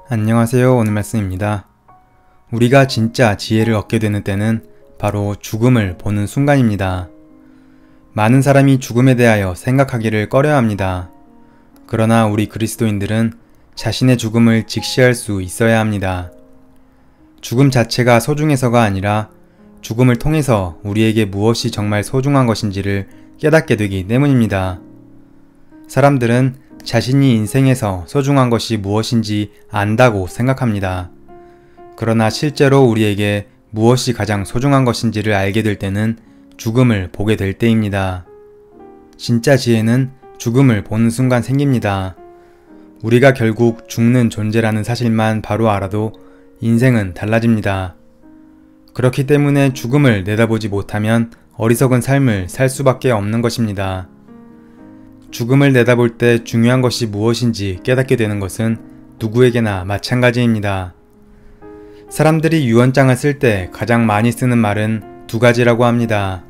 안녕하세요. 오늘 말씀입니다. 우리가 진짜 지혜를 얻게 되는 때는 바로 죽음을 보는 순간입니다. 많은 사람이 죽음에 대하여 생각하기를 꺼려합니다. 그러나 우리 그리스도인들은 자신의 죽음을 직시할 수 있어야 합니다. 죽음 자체가 소중해서가 아니라 죽음을 통해서 우리에게 무엇이 정말 소중한 것인지를 깨닫게 되기 때문입니다. 사람들은 자신이 인생에서 소중한 것이 무엇인지 안다고 생각합니다. 그러나 실제로 우리에게 무엇이 가장 소중한 것인지를 알게 될 때는 죽음을 보게 될 때입니다. 진짜 지혜는 죽음을 보는 순간 생깁니다. 우리가 결국 죽는 존재라는 사실만 바로 알아도 인생은 달라집니다. 그렇기 때문에 죽음을 내다보지 못하면 어리석은 삶을 살 수밖에 없는 것입니다. 죽음을 내다볼 때 중요한 것이 무엇인지 깨닫게 되는 것은 누구에게나 마찬가지입니다. 사람들이 유언장을 쓸 때 가장 많이 쓰는 말은 두 가지라고 합니다.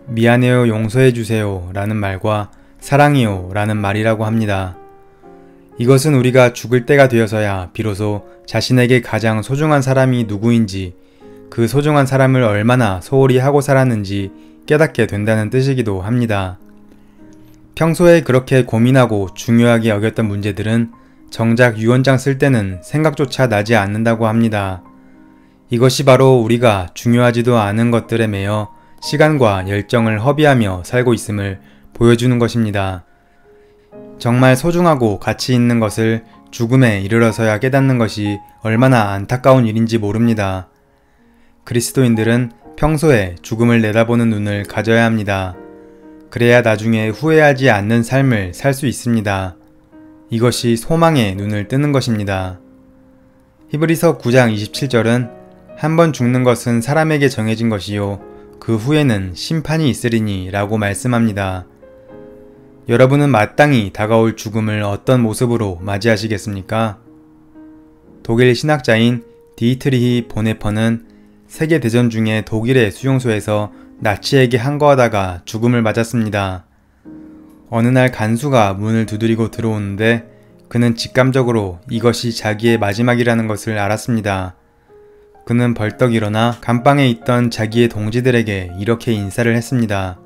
미안해요, 용서해주세요 라는 말과 사랑해요 라는 말이라고 합니다. 이것은 우리가 죽을 때가 되어서야 비로소 자신에게 가장 소중한 사람이 누구인지, 그 소중한 사람을 얼마나 소홀히 하고 살았는지 깨닫게 된다는 뜻이기도 합니다. 평소에 그렇게 고민하고 중요하게 여겼던 문제들은 정작 유언장 쓸 때는 생각조차 나지 않는다고 합니다. 이것이 바로 우리가 중요하지도 않은 것들에 매여 시간과 열정을 허비하며 살고 있음을 보여주는 것입니다. 정말 소중하고 가치 있는 것을 죽음에 이르러서야 깨닫는 것이 얼마나 안타까운 일인지 모릅니다. 그리스도인들은 평소에 죽음을 내다보는 눈을 가져야 합니다. 그래야 나중에 후회하지 않는 삶을 살 수 있습니다. 이것이 소망의 눈을 뜨는 것입니다. 히브리서 9장 27절은 한 번 죽는 것은 사람에게 정해진 것이요 그 후에는 심판이 있으리니 라고 말씀합니다. 여러분은 마땅히 다가올 죽음을 어떤 모습으로 맞이하시겠습니까? 독일 신학자인 디이트리히 보네퍼는 세계대전 중에 독일의 수용소에서 나치에게 항거하다가 죽음을 맞았습니다. 어느 날 간수가 문을 두드리고 들어오는데 그는 직감적으로 이것이 자기의 마지막이라는 것을 알았습니다. 그는 벌떡 일어나 감방에 있던 자기의 동지들에게 이렇게 인사를 했습니다.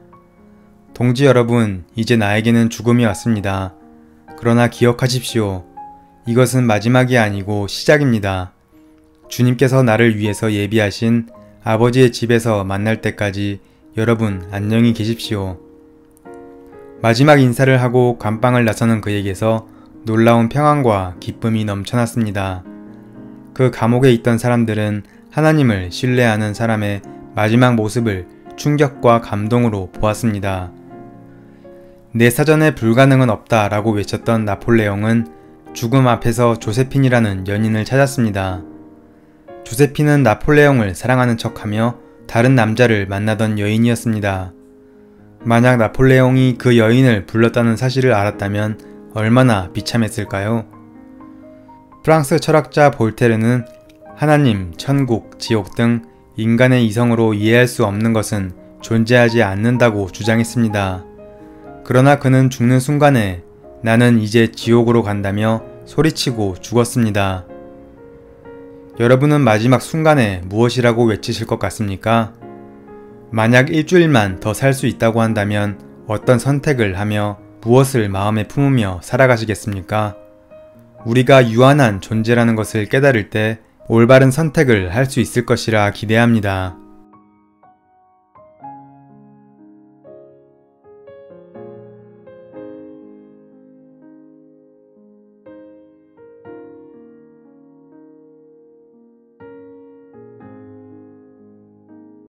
동지 여러분, 이제 나에게는 죽음이 왔습니다. 그러나 기억하십시오. 이것은 마지막이 아니고 시작입니다. 주님께서 나를 위해서 예비하신 아버지의 집에서 만날 때까지 여러분 안녕히 계십시오. 마지막 인사를 하고 감방을 나서는 그에게서 놀라운 평안과 기쁨이 넘쳐났습니다. 그 감옥에 있던 사람들은 하나님을 신뢰하는 사람의 마지막 모습을 충격과 감동으로 보았습니다. 내 사전에 불가능은 없다 라고 외쳤던 나폴레옹은 죽음 앞에서 조세핀이라는 연인을 찾았습니다. 조세핀은 나폴레옹을 사랑하는 척하며 다른 남자를 만나던 여인이었습니다. 만약 나폴레옹이 그 여인을 불렀다는 사실을 알았다면 얼마나 비참했을까요? 프랑스 철학자 볼테르는 하나님, 천국, 지옥 등 인간의 이성으로 이해할 수 없는 것은 존재하지 않는다고 주장했습니다. 그러나 그는 죽는 순간에 나는 이제 지옥으로 간다며 소리치고 죽었습니다. 여러분은 마지막 순간에 무엇이라고 외치실 것 같습니까? 만약 일주일만 더 살 수 있다고 한다면 어떤 선택을 하며 무엇을 마음에 품으며 살아가시겠습니까? 우리가 유한한 존재라는 것을 깨달을 때 올바른 선택을 할 수 있을 것이라 기대합니다.